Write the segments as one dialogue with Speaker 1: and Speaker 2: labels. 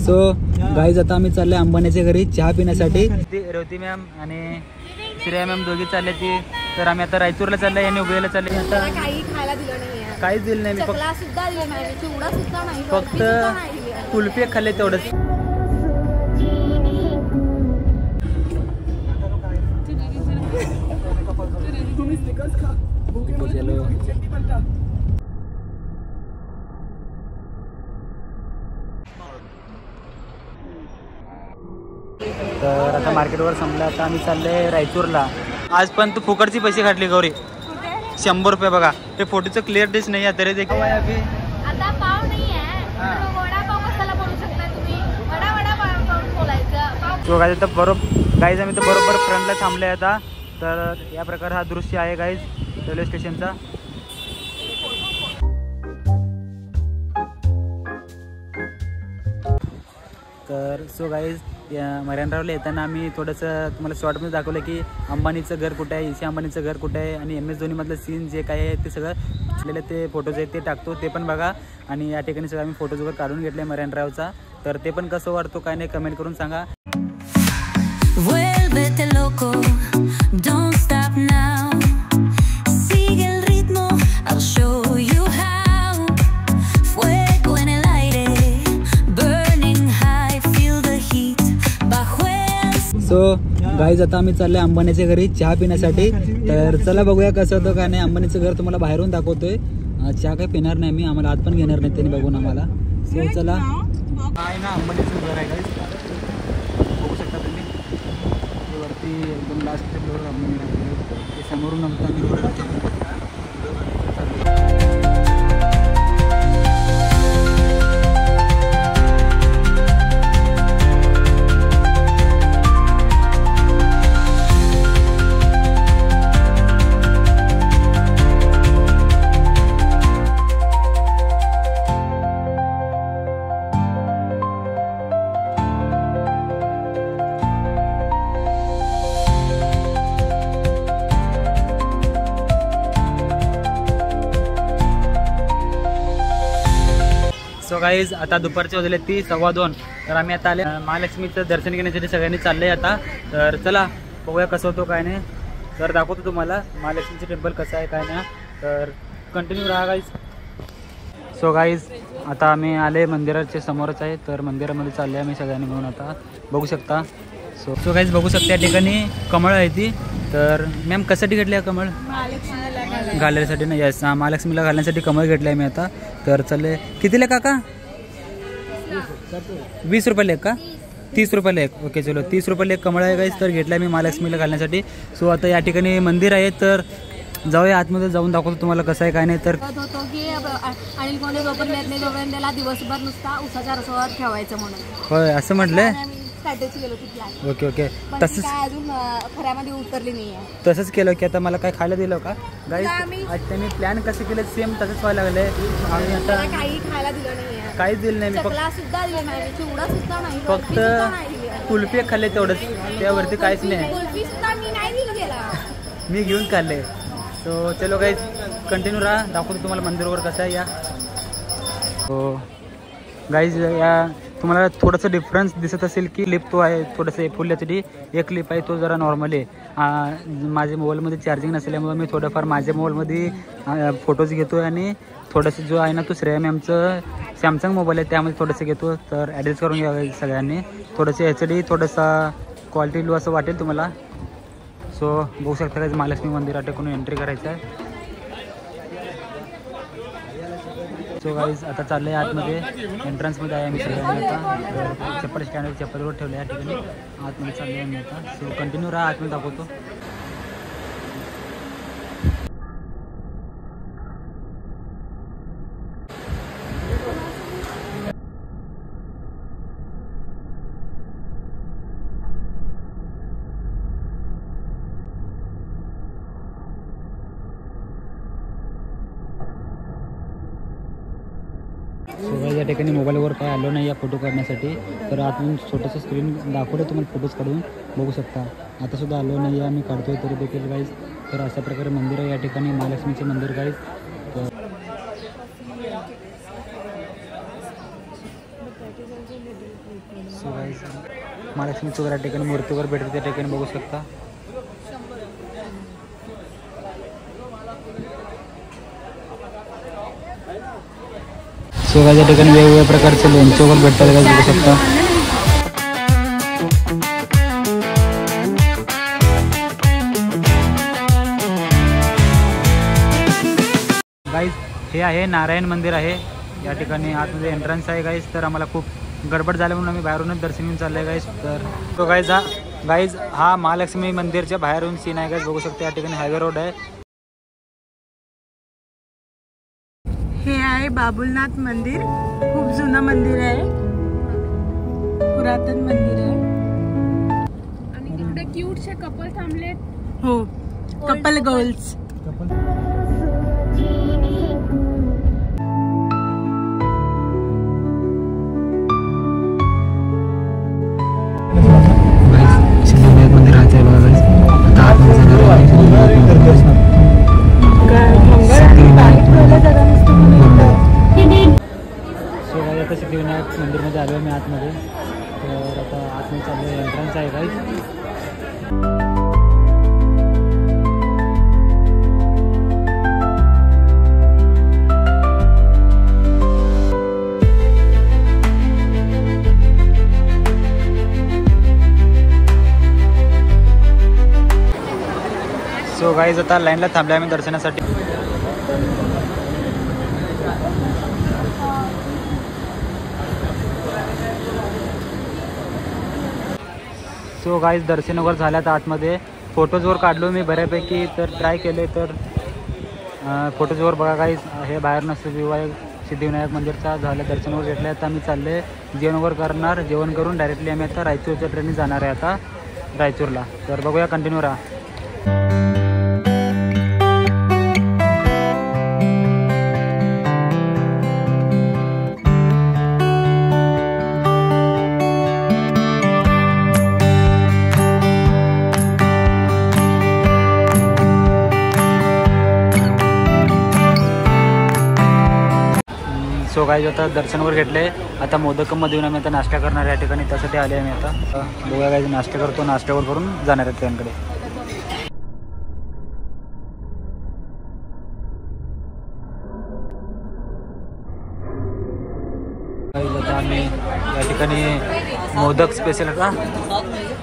Speaker 1: So guys आता आम्ही चालले अंबानीच्या घरी चहा पिण्यासाठी. रेवती मॅम आणि श्रेया मॅम दोघी चालले ती. तर आम्ही आता रायचूरला चाललोय आणि उभेला चालले. आता
Speaker 2: काही खायला दिलं नाही,
Speaker 1: काहीच दिलं नाही, फक्त कुल्फी खाल्ले तेवढंच. तर आता मार्केटवर संपलं. आता आम्ही चाललोय रायचूरला. आज पण तू फुकटची पैसे काढले गौरी. 100 रुपये बघा. ते फोटोचं क्लिअर डिश नाही आहे तरी देखील
Speaker 2: आता पाव नाही आहे. वडापाव कशाला बोलू शकता तुम्ही? वडापाव बोलायचं.
Speaker 1: तो गाईज आता बरोबर गाईज आम्ही तर बरोबर फ्रंटला थांबले आता. तर या प्रकार हा दृश्य आहे गाईज रेल्वे स्टेशनचा. तर सो गाईज मरीनड्राईव्हला येताना आम्ही थोडंसं तुम्हाला शॉर्टमध्ये दाखवलं की अंबानीचं घर कुठे आहे, ईशा अंबानीचं घर कुठे आहे आणि MS धोनीमधलं सीन जे काय आहे ते सगळं असलेलं ते फोटोज आहेत ते टाकतो, ते पण बघा. आणि या ठिकाणी सगळं आम्ही फोटोज वगैरे काढून घेतले मरीनड्राईव्हचा. तर ते पण कसं वाटतो काय नाही कमेंट करून सांगा. सो गाईज आता आम्ही चाललोय अंबानीच्या घरी चहा पिण्यासाठी. तर चला बघूया कसं होतं काय नाही. अंबानीचं घर तुम्हाला बाहेरून दाखवतोय. चहा काय पिणार नाही मी, आम्हाला आत पण घेणार नाही त्यांनी बघून आम्हाला. सो चला. आहे ना अंबानीचं घर आहे गाईज, बघू शकता तुम्ही. ते वरती एकदम लास्ट फ्लोअर अंबानी समोरून आम्ही सो गाईज आता दुपारचे वाजले 2:15. तर आम्ही आता आले महालक्ष्मीचं दर्शन घेण्यासाठी सगळ्यांनी चाललंय आता. तर चला बघूया कसं होतो काय नाही. तर दाखवतो तुम्हाला महालक्ष्मीचं टेम्पल कसं आहे काय नाही. तर कंटिन्यू राहा गाईज. सो गाईज आता आम्ही आले मंदिराच्या समोरच आहे. तर मंदिरामध्ये चालले आम्ही सगळ्यांनी मिळून आता बघू शकता. सो गाईज बघू शकता या ठिकाणी कमळ आहे ती. तर मॅम कशासाठी घेतली आहे कमळ? घालण्यासाठी ना. यस, महालक्ष्मीला घालण्यासाठी कमळ घेतलं आहे मी आता. तर चालले कितीला काका? 20 रुपयाला एक का? 30 रुपयाला एक. ओके चलो 30 रुपयाला एक कमळ आहे गाईज. तर घेतला आहे मी महालक्ष्मीला घालण्यासाठी. सो आता या ठिकाणी मंदिर आहे. तर जाऊया आतमध्ये, जाऊन दाखवतो तुम्हाला कसं आहे काय नाही. तर
Speaker 2: होतो की अनिल कोंडे जोपर्यंत येत नाही तोपर्यंत त्याला दिवसभर नुसता उसाच्या रसावर ठेवायचं म्हणून.
Speaker 1: होय असं म्हटलंय.
Speaker 2: Okay
Speaker 1: okay. तसंच
Speaker 2: अजून खऱ्यामध्ये उतरली नाही आहे.
Speaker 1: तसंच केलं की आता मला काय खायला दिलं का गाईज? आज त्यांनी प्लॅन कसं केलं सेम तसंच व्हायला लागलंय. आणि आता
Speaker 2: काही खायला दिलं नाही,
Speaker 1: काहीच दिलं नाही.
Speaker 2: सुद्धा दिलं नाही, चिवडा सुद्धा नाही,
Speaker 1: फक्त कुल्फी खाल्ले तेवढंच, त्यावरती काहीच नाही. मी घेऊन खाल्ले. सो चलो गाईज कंटिन्यू राहा, दाखवतो तुम्हाला मंदिर वगैरे कसं आहे या. हो गाईज या तुम्हाला थोडंसं डिफरन्स दिसत असेल की लिप तो आहे थोडंसं फुल HD. एक लिप आहे तो जरा नॉर्मल आहे. माझ्या मोबाईलमध्ये चार्जिंग नसल्यामुळे मी थोडंफार माझ्या मोबाईलमध्ये फोटोज घेतो आहे आणि थोडंसं जो आहे ना तो श्रेया मॅमचं सॅमसंग मोबाईल आहे त्यामध्ये थोडंसं घेतो. तर ॲडजस्ट करून घ्यावं सगळ्यांनी. थोडंसं HD थोडंसा क्वालिटी लो असं वाटेल तुम्हाला. सो बघू शकता का महालक्ष्मी मंदिरात टेकून एंट्री करायचं आहे. सो गाईज आता चाललं आहे आतमध्ये, एंट्रन्समध्ये आहे आम्ही सगळ्यांनी आता. चप्पल स्टँडवर चप्पलवर ठेवलं आहे या ठिकाणी. आतमध्ये चाललं आहे आम्ही आता. सो कंटिन्यू राहा, आतमध्ये दाखवतो. या ठिकाणी मोबाईलवर काय आलो नाही या फोटो काढण्यासाठी. तर आतून छोटंसं स्क्रीन दाखवलं तुम्हाला फोटोज काढून बघू शकता. आतासुद्धा आलो नाही आहे, आम्ही काढतोय तरी देखील गाईज. तर अशा प्रकारे मंदिर आहे या ठिकाणी, महालक्ष्मीचे मंदिर गाईज. सो गाईज महालक्ष्मी चौक या ठिकाणी मूर्तीवर भेटते त्या ठिकाणी बघू शकता. सो गाईज या ठिकाणी वेगवेगळ्या प्रकारचे लोणचे वगैरे भेटतात गाईज बघू शकता. गाईज हे आहे नारायण मंदिर आहे. या ठिकाणी आतमध्ये एंट्रन्स आहे गाईज. तर आम्हाला खूप गडबड झाली म्हणून आम्ही बाहेरूनच दर्शन घेऊन चाललो आहे गाईज. तर तो गाईज हा महालक्ष्मी मंदिरच्या बाहेरून सीन आहे गाईज बघू शकता. या ठिकाणी हायवे रोड आहे.
Speaker 3: हे आहे बाबुलनाथ मंदिर. खूप जुनं मंदिर आहे, पुरातन मंदिर आहे.
Speaker 2: आणि तिकडे क्यूटचे कपल थांबलेत.
Speaker 3: हो, कपल गोल्स.
Speaker 1: सिद्धिविनायक मंदिर राहते बघा गाईज. आता आतमध्ये सो गाईज आता सिद्धिविनायक मंदिरमध्ये आलो आहे मी आतमध्ये. तर आता आतमध्ये चालू आहे, एंट्रन्स आहे गाईज. सो गाईज आता लाईनला थांबले आम्ही दर्शनासाठी. सो गाईज दर्शन वगैरे झाल्यात आतमध्ये. फोटोज वर काढलो मी बऱ्यापैकी. तर ट्राय केले तर फोटोज वर बघा गाईज. हे बाहेरनं सिद्धिविनायक मंदिरचा झालं, दर्शन वगैरे घेतलं. आता आम्ही चालले जेवण वगैरे करणार. जेवण करून डायरेक्टली आम्ही आता रायचूरच्या ट्रेनने जाणार आहे आता रायचूरला. तर बघूया, कंटिन्यू राहा. सो गाईज आता दर्शन वगैरे घेतले. आता मोदकमध्ये येऊन आम्ही आता नाश्ता करणार या ठिकाणी. त्यासाठी आले आम्ही आता. बघूया गाईज, नाश्ता करतो. नाश्ता वगैरे करून जाणार आहे ट्रेनकडे. गाईज आता आम्ही या ठिकाणी मोदक स्पेशल का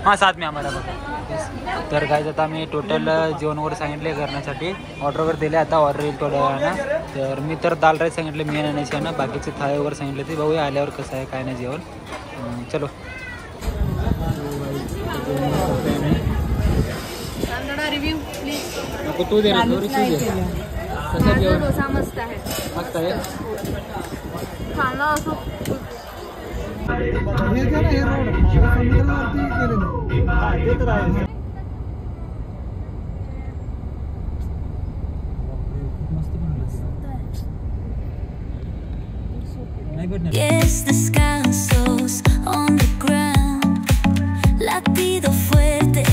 Speaker 1: हां साथ में आम्हाला बघा. तर गाईज आता आम्ही टोटल जेवण वगैरे सांगितले करण्यासाठी. ऑर्डर वगैरे दिले. आता ऑर्डर येईल थोड्या वेळानं. तर मी तर दाल राईस सांगितले, मी आणायचे आहे ना. बाकीचे थाळी वगैरे सांगितले ते बघूया आल्यावर कसं आहे काय नाही जेवण. चलो
Speaker 2: रिव्ह्यू प्लीज.
Speaker 1: नको तू दे ना. कसं जेवण?
Speaker 2: डोसा मस्त आहे.
Speaker 1: मस्त आहे.
Speaker 2: खाणं असं
Speaker 4: Yes, the sky soars on the ground. Latido fuerte,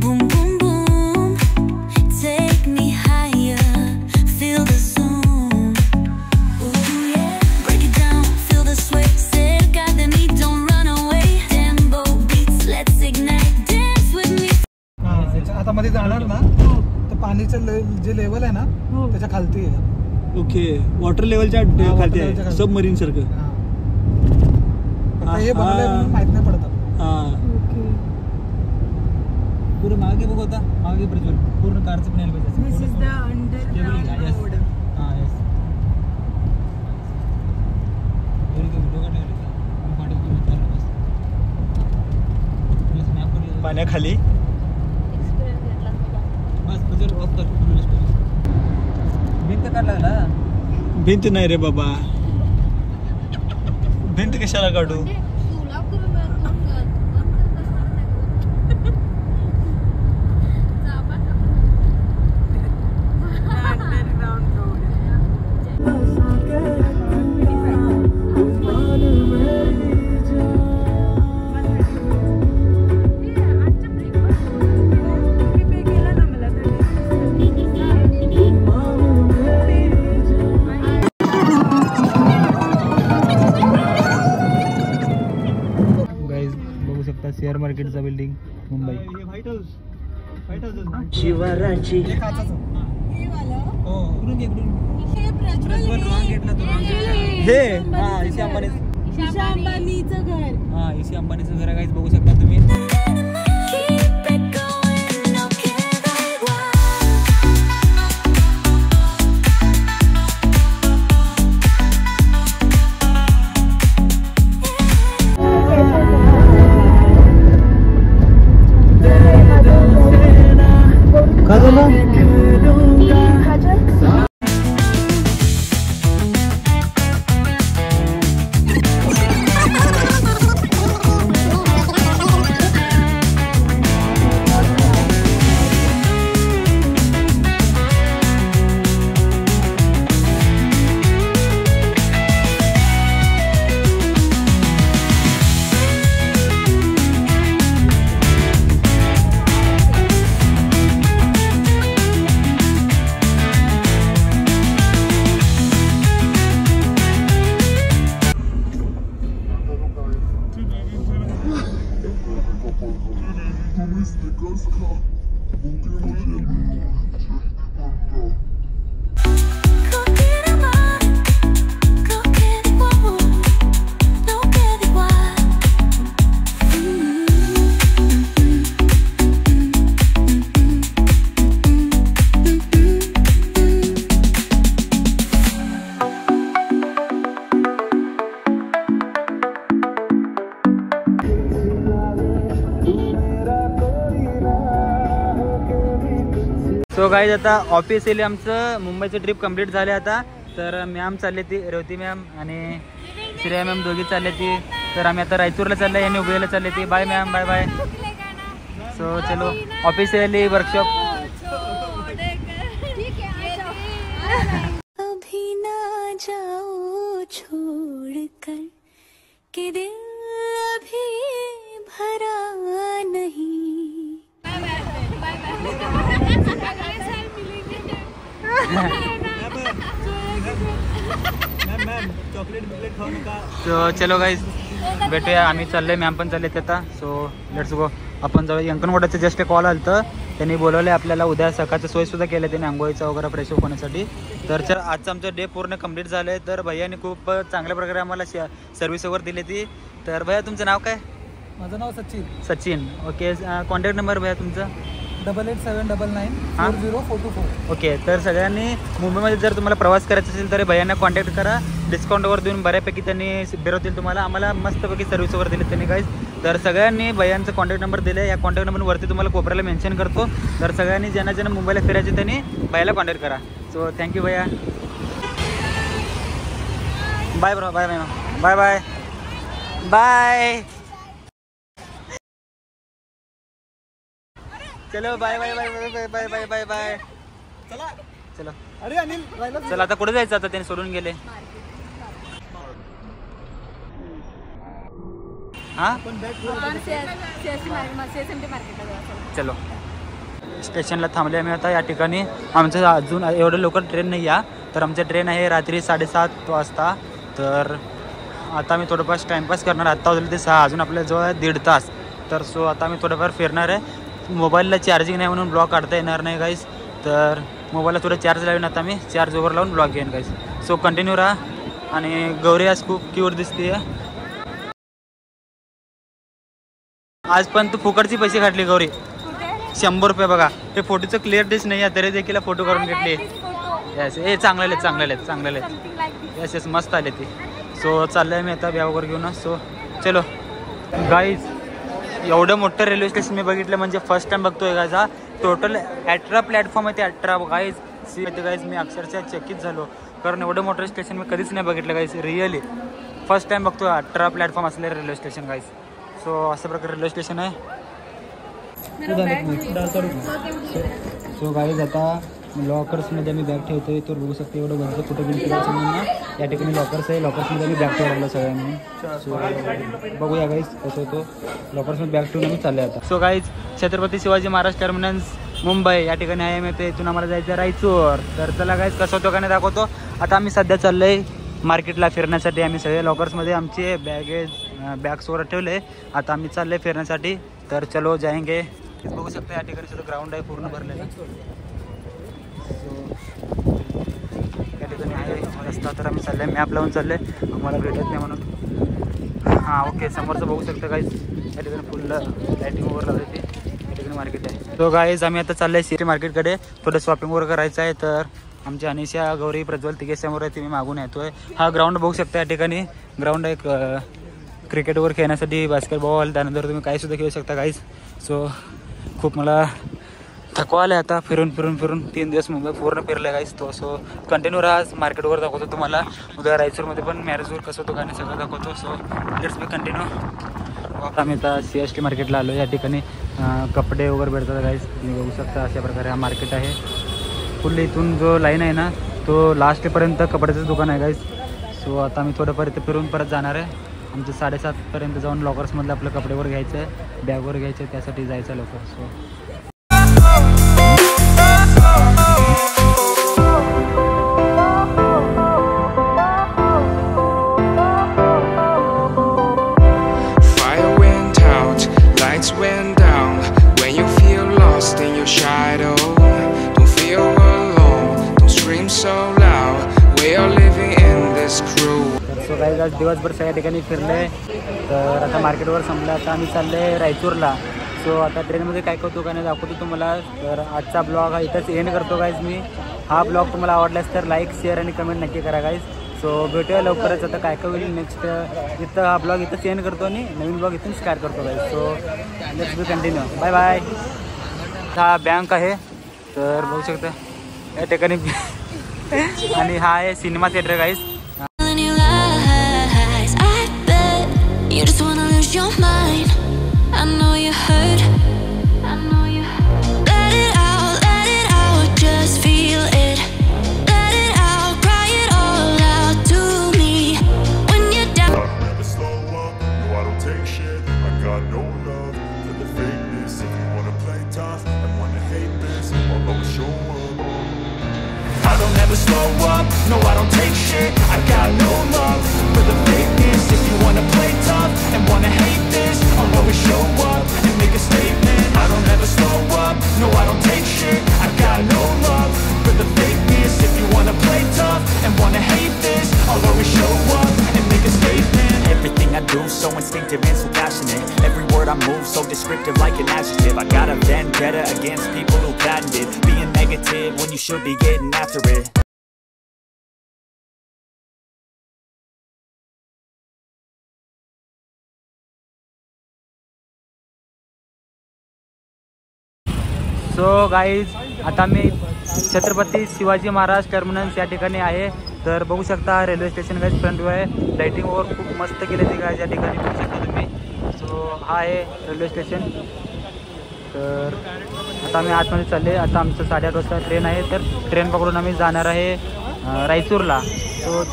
Speaker 4: boom boom boom. Take me higher, feel the zoom. Ooh yeah, break it down, feel the sway. Cerca de mí, don't run away. Tempo beats, let's ignite, dance with me.
Speaker 5: आता मध्ये जाणार ना तर पाणीचं जे level आहे ना त्याच्या खालती आहे.
Speaker 6: ओके, वॉटर लेवलच्या खाली आहे, सबमरीन सारखं.
Speaker 5: हे बनवलंय म्हणून माहित नाही पडत.
Speaker 1: पूर्ण मागे बघ होता. मागे प्रज्वल पूर्ण कारचं पण यायला पाहिजे.
Speaker 3: This is the underground road.
Speaker 1: हां येस.
Speaker 6: पाण्याखाली
Speaker 2: एक्सपिरियन्स घेतला तुझा.
Speaker 1: बस प्रज्वल ऑफ कर. भिंत काढला ना.
Speaker 6: भिंत नाही रे बाबा, भिंत कशाला काढू?
Speaker 2: तुला करून
Speaker 3: Underground road.
Speaker 1: शकता शेअर मार्केटचा बिल्डिंग मुंबई.
Speaker 6: व्हाईट हाऊस ना
Speaker 1: शिवराची
Speaker 5: हे काचाचं. हो.
Speaker 3: हे प्रज्वल
Speaker 1: हे हा इशी
Speaker 3: अंबानीचं घर.
Speaker 1: हा इशी अंबानीचं घर काहीच बघू शकता तुम्ही.
Speaker 4: Keep it going, no queda igual.
Speaker 1: काय झालं?
Speaker 4: Creo que era mal, creo que da igual, no queda igual.
Speaker 1: So guys आता ऑफिशियली आमचं मुंबईचं ट्रिप कंप्लीट झाले आता. तर मॅम चालले ती रेवती मॅम आणि श्रेया मॅम दोघी चालले ती. तर आम्ही आता रायचूरला चालले आणि उबेला चालले ती. Bye ma'am, bye bye. So चलो ऑफिशियली वर्कशॉप.
Speaker 4: अभी ना जाओ छोड़कर कि दिल अभी भरा नहीं.
Speaker 6: मॅम चॉकलेट बिकलेट खाऊ नका.
Speaker 1: सो चलो गाईज भेटूया. आम्ही चाललोय, मॅम पण चालले आता. So let's go. आपण जाऊया. अंकनवाडाचं जस्ट कॉल आलं तर त्यांनी बोलवलं आपल्याला उद्या सकाळचं सोयसुद्धा केलं त्यांनी आंघोळीचा वगैरे फ्रेश होण्यासाठी. तर आजचं आमचं डे पूर्ण कंप्लीट झालं आहे. तर भैयाने खूप चांगल्या प्रकारे आम्हाला सर्व्हिस वगैरे दिली ती. तर भैया तुमचं नाव काय?
Speaker 5: माझं नाव Sachin.
Speaker 1: Sachin. Okay. Contact number भैया तुमचा?
Speaker 5: 8879994224.
Speaker 1: ओके. तर सगळ्यांनी मुंबईमध्ये जर तुम्हाला प्रवास करायचा असेल तर भैयांना कॉन्टॅक्ट करा. डिस्काउंटवर देऊन बऱ्यापैकी त्यांनी फिरवतील तुम्हाला. आम्हाला मस्तपैकी सर्व्हिस वगैरे दिली त्यांनी गाईज. तर सगळ्यांनी भैयांचं कॉन्टॅक्ट नंबर दिले. या कॉन्टॅक्ट नंबरवरती तुम्हाला कोपऱ्याला मेन्शन करतो. तर सगळ्यांनी ज्यांना ज्यांना मुंबईला फिरायचे त्यांनी भैयाला कॉन्टॅक्ट करा. सो थँक्यू भैया. Bye bro. Bye bye bye bye bye. चलो bye bye bye bye bye bye bye bye bye.
Speaker 5: चला.
Speaker 1: चलो.
Speaker 5: अरे अनिल राहिला.
Speaker 1: चला आता कुठे जायचं? आता त्यांनी सोडून गेले. हा चलो. स्टेशनला थांबले आम्ही आता. या ठिकाणी आमचं अजून एवढं लवकर ट्रेन नाही या. तर आमचं ट्रेन आहे रात्री 7:30 वाजता. तर आता आम्ही थोडंफार टाईमपास करणार. आत्ता वाजले ते 6. अजून आपल्याजवळ 1.5 तास. तर सो आता आम्ही थोडंफार फिरणार आहे. मोबाईलला चार्जिंग नाही म्हणून ब्लॉग काढता येणार नाही गाईस. तर मोबाईलला थोडं चार्ज लावून आता मी चार्ज वगैरे लावून ब्लॉग घेईन गाईस. सो कंटिन्यू राहा. आणि गौरी आज खूप क्यूट दिसते. आज पण तू फुकटची पैसे काढले गौरी. 100 रुपये बघा. हे फोटोचं क्लिअर दिस नाही आहे तरी देखील फोटो काढून घेतले. येस. हे चांगले आहेत. येस येस मस्त आले ते. सो चाललं आहे मी आता ब्या वगैरे घेऊन. सो चलो गाईज. एवढं मोठं रेल्वे स्टेशन मी बघितलं म्हणजे फर्स्ट टाइम बघतोय गाईज. हा टोटल 18 प्लॅटफॉर्म आहे ते. 18 गाईज. सी येते गाईज. मी अक्षरशः चकित झालो कारण एवढं मोठं स्टेशन मी कधीच नाही बघितलं गाईज. रिअली फर्स्ट टाइम बघतोय 18 प्लॅटफॉर्म असलेलं रेल्वे स्टेशन गाईज. सो अशा प्रकारे रेल्वे स्टेशन आहे. सो गाईज आता लॉकर्समध्ये आम्ही बॅग ठेवतोय. तर बघू शकतो एवढं भरतं कुठं बिल फिरायचं म्हणून ना. या ठिकाणी लॉकर्स आहे. लॉकर्समध्ये आम्ही बॅग ठेवला सगळ्यांनी. सो बघूया गाईज कसं होतो. लॉकर्समध्ये बॅग ठेवून आम्ही चालले आता. So guys Chhatrapati Shivaji Maharaj terminus Mumbai या ठिकाणी आहे. मी इथून आम्हाला जायचं रायचूर. तर चला गाईज कसं होतो का नाही दाखवतो. आता आम्ही सध्या चाललो आहे मार्केटला फिरण्यासाठी. आम्ही सगळे लॉकर्समध्ये आमचे बॅगेज बॅग्स वगैरे ठेवले. आता आम्ही चालले फिरण्यासाठी. तर चलो जाएंगे. बघू शकता या ठिकाणी सुद्धा ग्राउंड आहे पूर्ण भरलेला. या ठिकाणी आहे रस्ता. तर आम्ही चालले मॅप लावून चालले, आम्हाला भेटत नाही म्हणून. हां ओके, समोरचं बघू शकता गाईज. या ठिकाणी फुल लाईटिंग वगैरे लावली ती. या ठिकाणी मार्केट आहे. तो गाईज आम्ही आता चाललं आहे सिटी मार्केटकडे. थोडं शॉपिंग वगैरे करायचं आहे. तर आमची अनिशा, गौरी, प्रज्वल तिघे समोर आहे. तुम्ही मागून येतोय. हा ग्राउंड बघू शकता. या ठिकाणी ग्राउंड एक क्रिकेट वगैरे खेळण्यासाठी, बास्केटबॉल, त्यानंतर तुम्ही काही सुद्धा खेळू शकता गाईज. सो खूप मला थकवा आला आता फिरून 3 दिवस मुंबई पूर्ण फिरलं गाईज. तो सो कंटिन्यू राहा. मार्केट वगैरे दाखवतो तुम्हाला. उद्या रायचूरमध्ये पण मॅरेजवर कसं होतं गाणे सगळं दाखवतो. So let's be continue. आम्ही आता CST मार्केटला आलो. या ठिकाणी कपडे वगैरे भेटतात गाईज. तुम्ही बघू शकता अशा प्रकारे हा मार्केट आहे. फुल इथून जो लाईन आहे ना तो लास्टपर्यंत कपड्याचंच दुकान आहे गाईज. सो आता आम्ही थोडंफार इथे फिरून परत जाणार आहे. आमचं 7:30पर्यंत जाऊन लॉकर्समधलं आपलं कपडे वगैरे घ्यायचं आहे, बॅग वगैरे घ्यायचं आहे, त्यासाठी जायचं आहे लवकर. So
Speaker 7: Fire went out, lights went down. When you feel lost in your shadow, don't feel alone, don't scream so loud. We are living in this crew.
Speaker 1: So guys आज दिवसभर सगळ्या ठिकाणी फिरले. तर आता मार्केटवर संपलं. आता आम्ही चालले रायचूरला. सो आता ट्रेनमध्ये काय करतो का नाही दाखवतो तुम्हाला. तर आजचा ब्लॉग हा इथंच एंड करतो गाईज मी. हा ब्लॉग तुम्हाला आवडल्यास तर लाईक, शेअर आणि कमेंट नक्की करा गाईज. सो भेटूया लवकरच. आता काय काय होईल नेक्स्ट. इथं हा ब्लॉग इथंच एंड करतो आणि नवीन ब्लॉग इथून स्टार्ट करतो guys. So let's be continue. Bye bye. हा बँक आहे. तर बघू शकता या ठिकाणी. आणि हा आहे cinema theatre guys.
Speaker 4: You just wanna lose your mind. I know you hurt. Let it out, just feel it. Let it out, cry it all out to me when you're down.
Speaker 8: I never slow up, no I don't take shit. I got no love for the fakeness. If you wanna play tough and wanna hate this, I'll always show up. I don't ever slow up, no I don't take shit. I got no love for the fakeness. If you wanna play tough and wanna hate this, I'll always show up and make a statement. I don't ever slow up, no I don't take shit. I got no love for the fakeness. If you wanna play tough and wanna hate this, I'll always show up and make a statement.
Speaker 9: Everything I do so instinctive and so passionate. Every word I move so descriptive like an adjective. I got a vendetta against people who patented being negative when you should be getting after it.
Speaker 1: So guys आता मी Chhatrapati Shivaji Maharaj terminus या ठिकाणी आहे. तर बघू शकता railway station guys front view आहे. Lighting वगैरे खूप मस्त केले ते गाईज या ठिकाणी बघू शकता तुम्ही. सो हा आहे रेल्वे स्टेशन. तर आता आम्ही आतमध्ये चालले. आता आमचं 8:30 वाजता ट्रेन आहे. तर ट्रेन पकडून आम्ही जाणार आहे रायचूरला. सो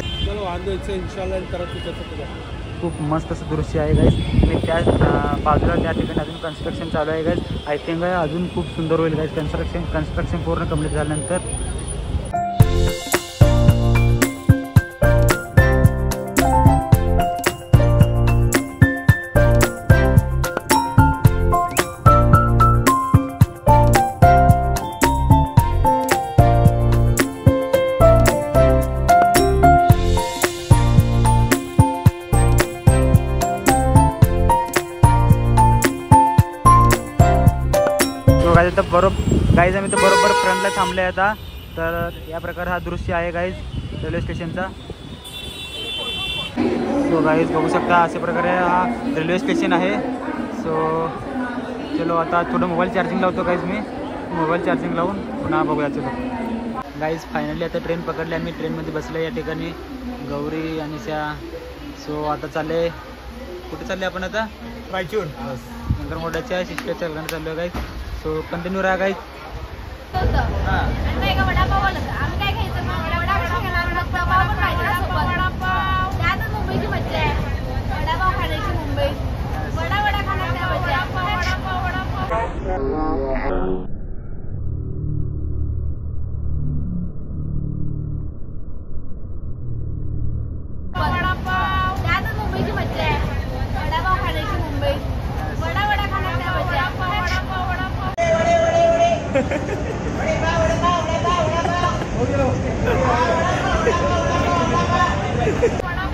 Speaker 1: खूप मस्त असं दृश्य आहे गाईज. आणि त्या बाजूला त्या ठिकाणी अजून कन्स्ट्रक्शन चालू आहे गाईज. आय थिंक अजून खूप सुंदर होईल गाईज कन्स्ट्रक्शन पूर्ण कंप्लीट झाल्यानंतर. गाईज आम्ही तर बरोबर फ्रंटला थांबले आता. तर या प्रकार हा दृश्य आहे गाईज रेल्वे स्टेशनचा. सो गाईज बघू शकता अशा प्रकारे हा रेल्वे स्टेशन आहे. सो चलो आता थोडं मोबाईल चार्जिंग लावतो गाईज मी. मोबाईल चार्जिंग लावून पुन्हा बघूया. चलो गाईज फायनली आता ट्रेन पकडली. आम्ही ट्रेनमध्ये बसलो या ठिकाणी गौरी आणि सो आता चालले. कुठे चालले आपण आता. रायचूर. नंतर मोठ्याच्या शिष्टाच्या घराने चाललो आहे गाईज. सो कंटिन्यू राहा गाईज.
Speaker 2: आणि वडापाव आलं आम्ही काय घ्यायचं मग वडापाव घेणार. वडापाव पण पाहिजे ना सोबत. वडापाव त्यातच मुंबईची मज्जा आहे. वडापाव खाण्याची मुंबईत. वडा खाण्याची मज्जा. वडापाव त्यातच मुंबईची मज्जा आहे.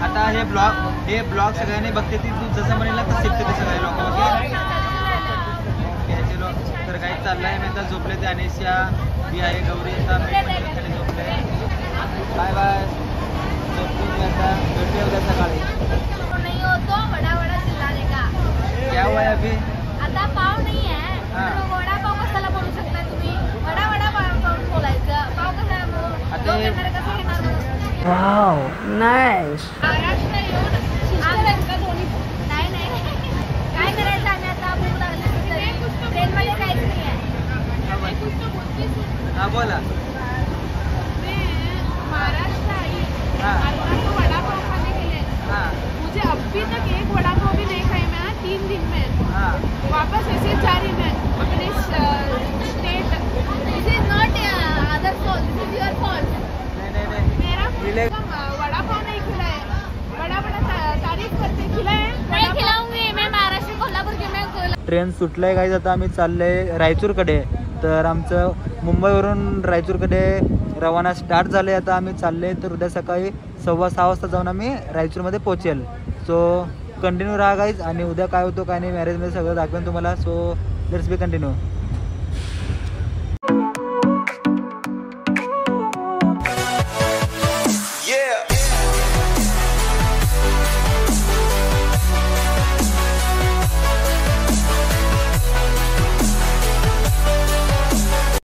Speaker 1: आता हे ब्लॉग सगळ्यांनी बघते ती तू जसं म्हणेल ना तसं शिकते ते सगळे लोक. ओके चलो. तर काही चाललंय मी आता झोपले ते अनेशिया बी आहे गौरी आता मी झोपले. Bye bye. झोपतो मी आता. भेटूया उद्या सकाळी.
Speaker 2: नहीं हो तो बड़ा बड़ा चिल्लाने का.
Speaker 1: क्या हुआ है अभी?
Speaker 2: आता पाव नाही आहे. वडा पाव कशाला बोलू शकता तुम्ही? वडा पाव बोलायचं. पाव कशाला बोलू?
Speaker 1: आता हे
Speaker 2: कसं घेणार?
Speaker 3: Wow nice.
Speaker 2: महाराष्ट्र येऊन नाही काय करायचं आम्ही आता भूक लागली ट्रेनमध्ये काहीच नाही आहे.
Speaker 1: हा बोला.
Speaker 2: महाराष्ट्र आई वड़ा पाव खाने के लिए. मुझे अभी तक एक वड़ा पाव भी नहीं खाई मैं 3 दिन में. वापस ऐसे जा रही मैं अपने state. This is not other fault, this is your fault. मेरा वड़ा पाव नहीं खिलाए. बड़ा तारीफ करते खिलाए. नहीं खिलाऊंगी मैं. महाराष्ट्र कोल्हापूर के मैं.
Speaker 1: ट्रेन सुटलंय गाईज. आता आम्ही चाललंय रायचूरकडे. तर आमचं मुंबईवरून रायचूरकडे रवाना स्टार्ट झाले. आता आम्ही चालले तर उद्या सकाळी 6:15 वाजता जाऊन आम्ही रायचूरमध्ये पोहोचेल. सो कंटिन्यू राहा गाईज. आणि उद्या काय होतं काय नाही मॅरेजमध्ये सगळं दाखवेन तुम्हाला. So let's be continue.